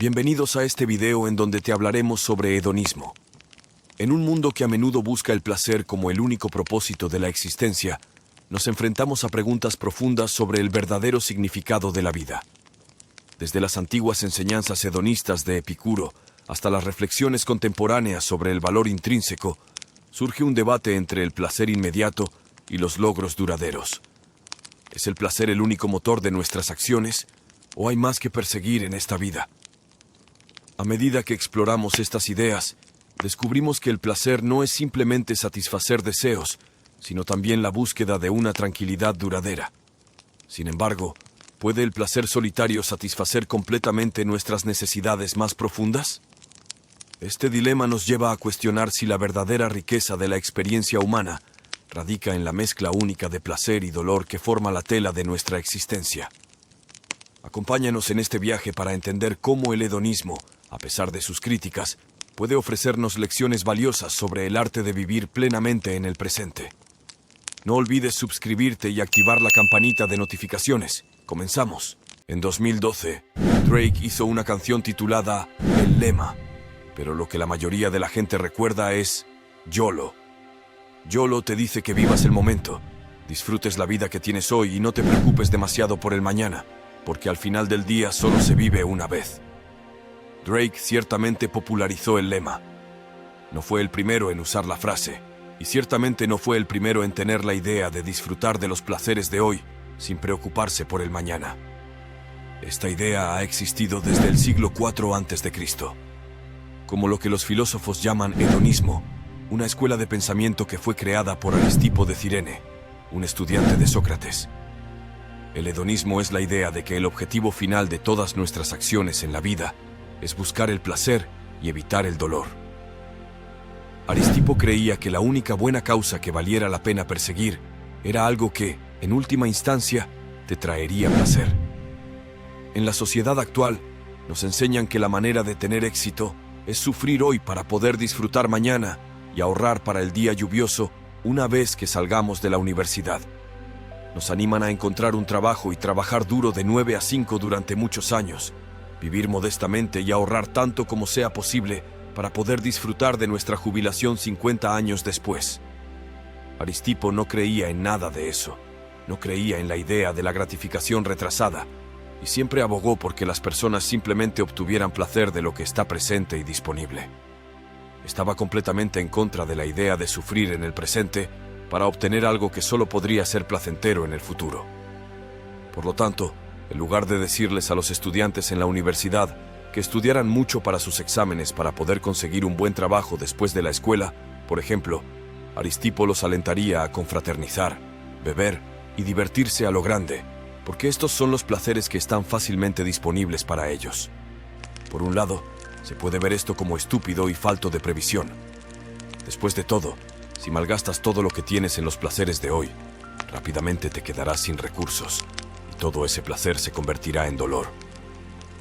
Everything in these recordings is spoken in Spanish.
Bienvenidos a este video en donde te hablaremos sobre hedonismo. En un mundo que a menudo busca el placer como el único propósito de la existencia, nos enfrentamos a preguntas profundas sobre el verdadero significado de la vida. Desde las antiguas enseñanzas hedonistas de Epicuro hasta las reflexiones contemporáneas sobre el valor intrínseco, surge un debate entre el placer inmediato y los logros duraderos. ¿Es el placer el único motor de nuestras acciones o hay más que perseguir en esta vida? A medida que exploramos estas ideas, descubrimos que el placer no es simplemente satisfacer deseos, sino también la búsqueda de una tranquilidad duradera. Sin embargo, ¿puede el placer solitario satisfacer completamente nuestras necesidades más profundas? Este dilema nos lleva a cuestionar si la verdadera riqueza de la experiencia humana radica en la mezcla única de placer y dolor que forma la tela de nuestra existencia. Acompáñanos en este viaje para entender cómo el hedonismo, a pesar de sus críticas, puede ofrecernos lecciones valiosas sobre el arte de vivir plenamente en el presente. No olvides suscribirte y activar la campanita de notificaciones. Comenzamos. En 2012, Drake hizo una canción titulada El Lema, pero lo que la mayoría de la gente recuerda es YOLO. YOLO te dice que vivas el momento, disfrutes la vida que tienes hoy y no te preocupes demasiado por el mañana, porque al final del día solo se vive una vez. Drake ciertamente popularizó el lema. No fue el primero en usar la frase, y ciertamente no fue el primero en tener la idea de disfrutar de los placeres de hoy sin preocuparse por el mañana. Esta idea ha existido desde el siglo IV a.C., como lo que los filósofos llaman hedonismo, una escuela de pensamiento que fue creada por Aristipo de Cirene, un estudiante de Sócrates. El hedonismo es la idea de que el objetivo final de todas nuestras acciones en la vida es buscar el placer y evitar el dolor. Aristipo creía que la única buena causa que valiera la pena perseguir era algo que, en última instancia, te traería placer. En la sociedad actual, nos enseñan que la manera de tener éxito es sufrir hoy para poder disfrutar mañana y ahorrar para el día lluvioso una vez que salgamos de la universidad. Nos animan a encontrar un trabajo y trabajar duro de 9 a 5 durante muchos años, vivir modestamente y ahorrar tanto como sea posible para poder disfrutar de nuestra jubilación 50 años después. Aristipo no creía en nada de eso, no creía en la idea de la gratificación retrasada, y siempre abogó porque las personas simplemente obtuvieran placer de lo que está presente y disponible. Estaba completamente en contra de la idea de sufrir en el presente para obtener algo que solo podría ser placentero en el futuro. Por lo tanto, en lugar de decirles a los estudiantes en la universidad que estudiaran mucho para sus exámenes para poder conseguir un buen trabajo después de la escuela, por ejemplo, Aristipo los alentaría a confraternizar, beber y divertirse a lo grande, porque estos son los placeres que están fácilmente disponibles para ellos. Por un lado, se puede ver esto como estúpido y falto de previsión. Después de todo, si malgastas todo lo que tienes en los placeres de hoy, rápidamente te quedarás sin recursos. Todo ese placer se convertirá en dolor,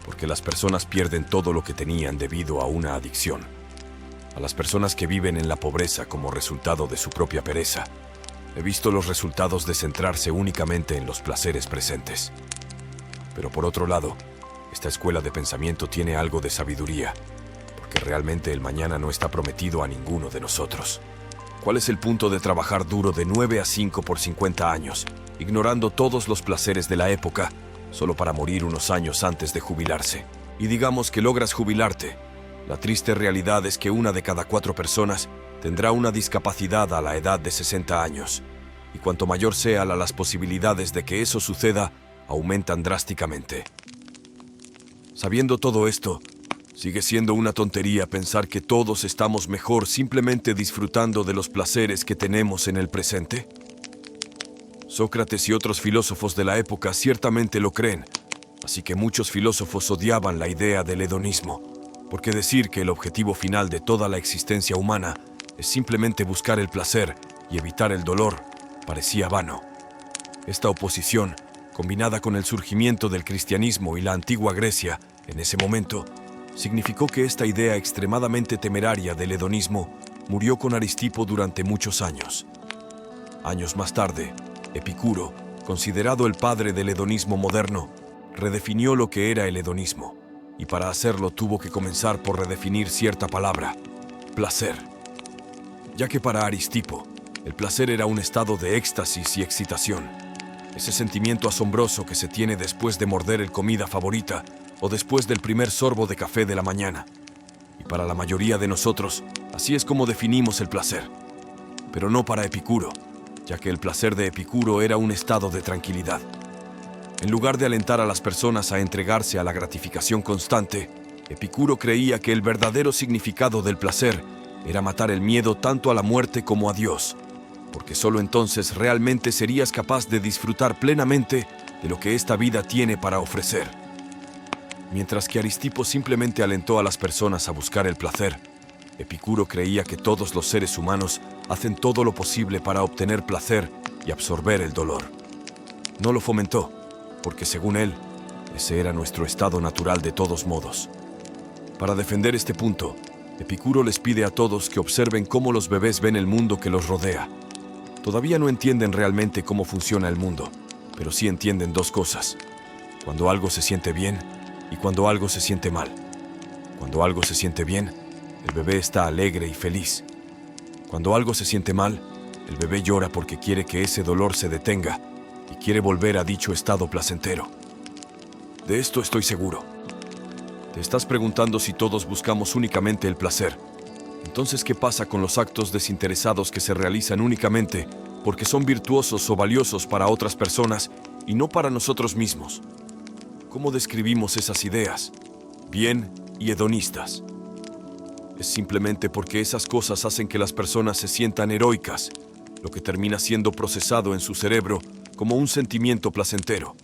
porque las personas pierden todo lo que tenían debido a una adicción. A las personas que viven en la pobreza como resultado de su propia pereza, he visto los resultados de centrarse únicamente en los placeres presentes. Pero por otro lado, esta escuela de pensamiento tiene algo de sabiduría, porque realmente el mañana no está prometido a ninguno de nosotros. ¿Cuál es el punto de trabajar duro de 9 a 5 por 50 años, ignorando todos los placeres de la época, solo para morir unos años antes de jubilarse? Y digamos que logras jubilarte. La triste realidad es que 1 de cada 4 personas tendrá una discapacidad a la edad de 60 años. Y cuanto mayor sean las posibilidades de que eso suceda, aumentan drásticamente. Sabiendo todo esto, ¿sigue siendo una tontería pensar que todos estamos mejor simplemente disfrutando de los placeres que tenemos en el presente? Sócrates y otros filósofos de la época ciertamente lo creen, así que muchos filósofos odiaban la idea del hedonismo, porque decir que el objetivo final de toda la existencia humana es simplemente buscar el placer y evitar el dolor parecía vano. Esta oposición, combinada con el surgimiento del cristianismo y la antigua Grecia en ese momento, significó que esta idea extremadamente temeraria del hedonismo murió con Aristipo durante muchos años. Años más tarde, Epicuro, considerado el padre del hedonismo moderno, redefinió lo que era el hedonismo, y para hacerlo tuvo que comenzar por redefinir cierta palabra: placer. Ya que para Aristipo, el placer era un estado de éxtasis y excitación, ese sentimiento asombroso que se tiene después de morder el comida favorita o después del primer sorbo de café de la mañana. Y para la mayoría de nosotros, así es como definimos el placer. Pero no para Epicuro, ya que el placer de Epicuro era un estado de tranquilidad. En lugar de alentar a las personas a entregarse a la gratificación constante, Epicuro creía que el verdadero significado del placer era matar el miedo tanto a la muerte como a Dios, porque solo entonces realmente serías capaz de disfrutar plenamente de lo que esta vida tiene para ofrecer. Mientras que Aristipo simplemente alentó a las personas a buscar el placer, Epicuro creía que todos los seres humanos hacen todo lo posible para obtener placer y absorber el dolor. No lo fomentó, porque según él, ese era nuestro estado natural de todos modos. Para defender este punto, Epicuro les pide a todos que observen cómo los bebés ven el mundo que los rodea. Todavía no entienden realmente cómo funciona el mundo, pero sí entienden dos cosas: cuando algo se siente bien y cuando algo se siente mal. Cuando algo se siente bien, el bebé está alegre y feliz. Cuando algo se siente mal, el bebé llora porque quiere que ese dolor se detenga y quiere volver a dicho estado placentero. De esto estoy seguro. Te estás preguntando si todos buscamos únicamente el placer. Entonces, ¿qué pasa con los actos desinteresados que se realizan únicamente porque son virtuosos o valiosos para otras personas y no para nosotros mismos? ¿Cómo describimos esas ideas? Bien y hedonistas. Es simplemente porque esas cosas hacen que las personas se sientan heroicas, lo que termina siendo procesado en su cerebro como un sentimiento placentero.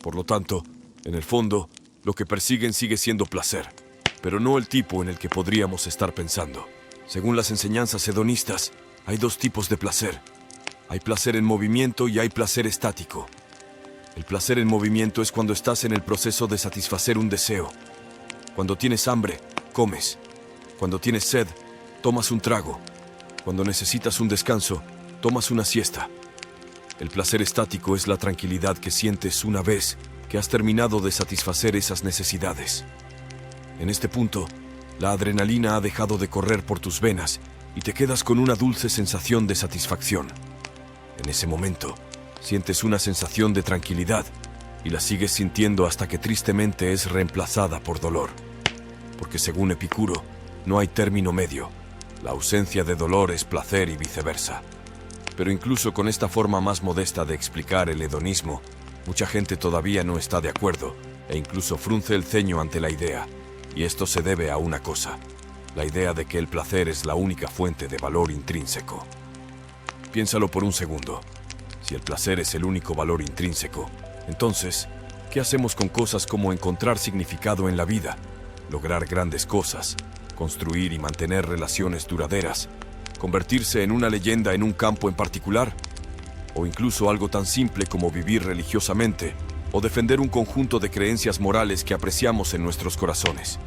Por lo tanto, en el fondo, lo que persiguen sigue siendo placer, pero no el tipo en el que podríamos estar pensando. Según las enseñanzas hedonistas, hay dos tipos de placer. Hay placer en movimiento y hay placer estático. El placer en movimiento es cuando estás en el proceso de satisfacer un deseo. Cuando tienes hambre, comes. Cuando tienes sed, tomas un trago. Cuando necesitas un descanso, tomas una siesta. El placer estático es la tranquilidad que sientes una vez que has terminado de satisfacer esas necesidades. En este punto, la adrenalina ha dejado de correr por tus venas y te quedas con una dulce sensación de satisfacción. En ese momento, sientes una sensación de tranquilidad y la sigues sintiendo hasta que tristemente es reemplazada por dolor. Porque según Epicuro, no hay término medio. La ausencia de dolor es placer y viceversa. Pero incluso con esta forma más modesta de explicar el hedonismo, mucha gente todavía no está de acuerdo e incluso frunce el ceño ante la idea. Y esto se debe a una cosa: la idea de que el placer es la única fuente de valor intrínseco. Piénsalo por un segundo. Si el placer es el único valor intrínseco, entonces, ¿qué hacemos con cosas como encontrar significado en la vida, lograr grandes cosas, construir y mantener relaciones duraderas, convertirse en una leyenda en un campo en particular? O incluso algo tan simple como vivir religiosamente o defender un conjunto de creencias morales que apreciamos en nuestros corazones.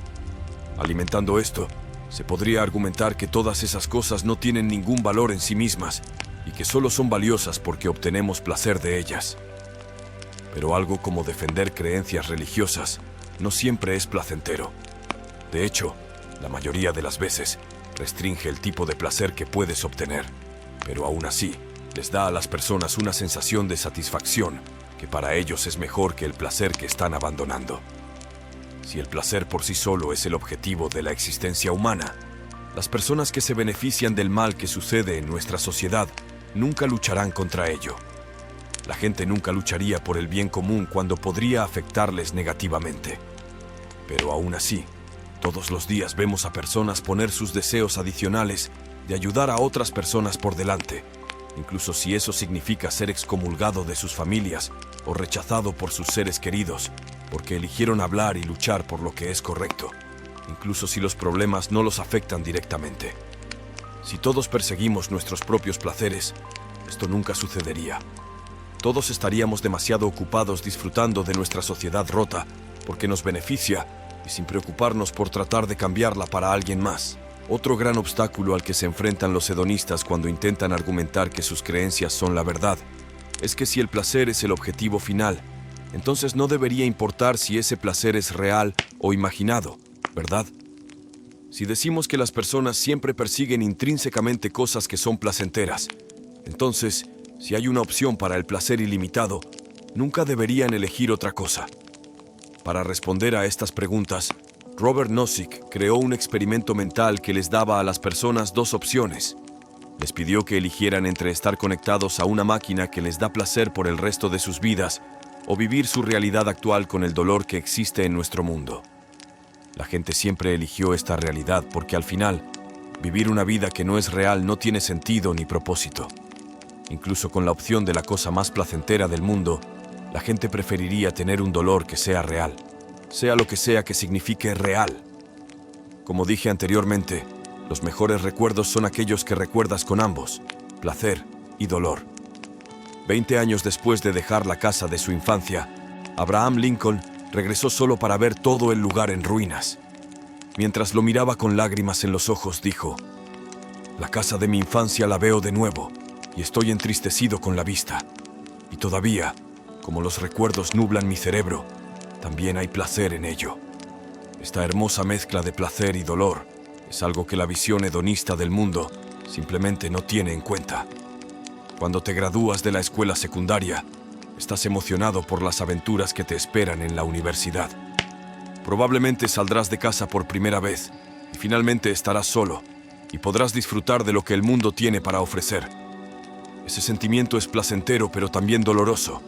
Alimentando esto, se podría argumentar que todas esas cosas no tienen ningún valor en sí mismas y que solo son valiosas porque obtenemos placer de ellas. Pero algo como defender creencias religiosas no siempre es placentero. De hecho, la mayoría de las veces restringe el tipo de placer que puedes obtener, pero aún así les da a las personas una sensación de satisfacción que para ellos es mejor que el placer que están abandonando. Si el placer por sí solo es el objetivo de la existencia humana, las personas que se benefician del mal que sucede en nuestra sociedad nunca lucharán contra ello. La gente nunca lucharía por el bien común cuando podría afectarles negativamente. Pero aún así, todos los días vemos a personas poner sus deseos adicionales de ayudar a otras personas por delante, incluso si eso significa ser excomulgado de sus familias o rechazado por sus seres queridos, porque eligieron hablar y luchar por lo que es correcto, incluso si los problemas no los afectan directamente. Si todos perseguimos nuestros propios placeres, esto nunca sucedería. Todos estaríamos demasiado ocupados disfrutando de nuestra sociedad rota porque nos beneficia y sin preocuparnos por tratar de cambiarla para alguien más. Otro gran obstáculo al que se enfrentan los hedonistas cuando intentan argumentar que sus creencias son la verdad es que si el placer es el objetivo final, entonces no debería importar si ese placer es real o imaginado, ¿verdad? Si decimos que las personas siempre persiguen intrínsecamente cosas que son placenteras, entonces, si hay una opción para el placer ilimitado, nunca deberían elegir otra cosa. Para responder a estas preguntas, Robert Nozick creó un experimento mental que les daba a las personas dos opciones. Les pidió que eligieran entre estar conectados a una máquina que les da placer por el resto de sus vidas o vivir su realidad actual con el dolor que existe en nuestro mundo. La gente siempre eligió esta realidad porque al final, vivir una vida que no es real no tiene sentido ni propósito. Incluso con la opción de la cosa más placentera del mundo, la gente preferiría tener un dolor que sea real, sea lo que sea que signifique real. Como dije anteriormente, los mejores recuerdos son aquellos que recuerdas con ambos, placer y dolor. 20 años después de dejar la casa de su infancia, Abraham Lincoln regresó solo para ver todo el lugar en ruinas. Mientras lo miraba con lágrimas en los ojos, dijo: «La casa de mi infancia la veo de nuevo, y estoy entristecido con la vista. Y todavía, como los recuerdos nublan mi cerebro, también hay placer en ello. Esta hermosa mezcla de placer y dolor es algo que la visión hedonista del mundo simplemente no tiene en cuenta. Cuando te gradúas de la escuela secundaria, estás emocionado por las aventuras que te esperan en la universidad. Probablemente saldrás de casa por primera vez y finalmente estarás solo y podrás disfrutar de lo que el mundo tiene para ofrecer. Ese sentimiento es placentero pero también doloroso.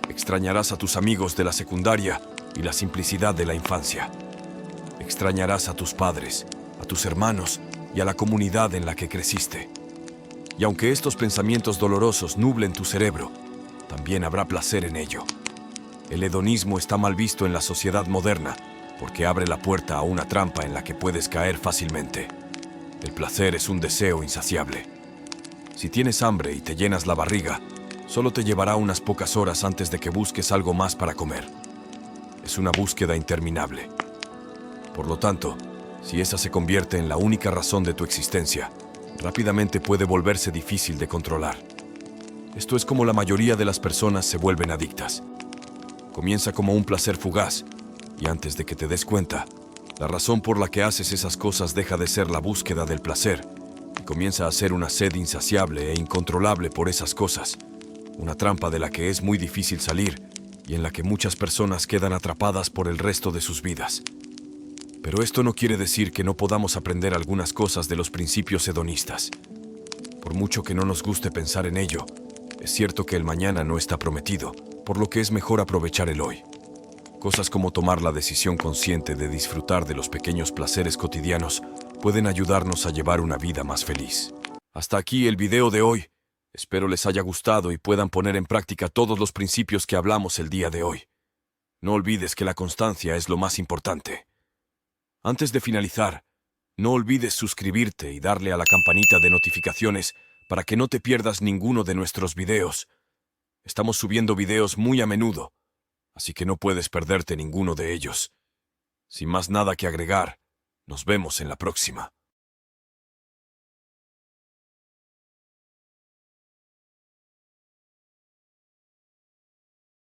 Extrañarás a tus amigos de la secundaria y la simplicidad de la infancia. Extrañarás a tus padres, a tus hermanos y a la comunidad en la que creciste. Y aunque estos pensamientos dolorosos nublen tu cerebro, también habrá placer en ello. El hedonismo está mal visto en la sociedad moderna porque abre la puerta a una trampa en la que puedes caer fácilmente. El placer es un deseo insaciable. Si tienes hambre y te llenas la barriga, solo te llevará unas pocas horas antes de que busques algo más para comer. Es una búsqueda interminable. Por lo tanto, si esa se convierte en la única razón de tu existencia, rápidamente puede volverse difícil de controlar. Esto es como la mayoría de las personas se vuelven adictas. Comienza como un placer fugaz, y antes de que te des cuenta, la razón por la que haces esas cosas deja de ser la búsqueda del placer, y comienza a ser una sed insaciable e incontrolable por esas cosas, una trampa de la que es muy difícil salir, y en la que muchas personas quedan atrapadas por el resto de sus vidas. Pero esto no quiere decir que no podamos aprender algunas cosas de los principios hedonistas. Por mucho que no nos guste pensar en ello, es cierto que el mañana no está prometido, por lo que es mejor aprovechar el hoy. Cosas como tomar la decisión consciente de disfrutar de los pequeños placeres cotidianos pueden ayudarnos a llevar una vida más feliz. Hasta aquí el video de hoy. Espero les haya gustado y puedan poner en práctica todos los principios que hablamos el día de hoy. No olvides que la constancia es lo más importante. Antes de finalizar, no olvides suscribirte y darle a la campanita de notificaciones para que no te pierdas ninguno de nuestros videos. Estamos subiendo videos muy a menudo, así que no puedes perderte ninguno de ellos. Sin más nada que agregar, nos vemos en la próxima.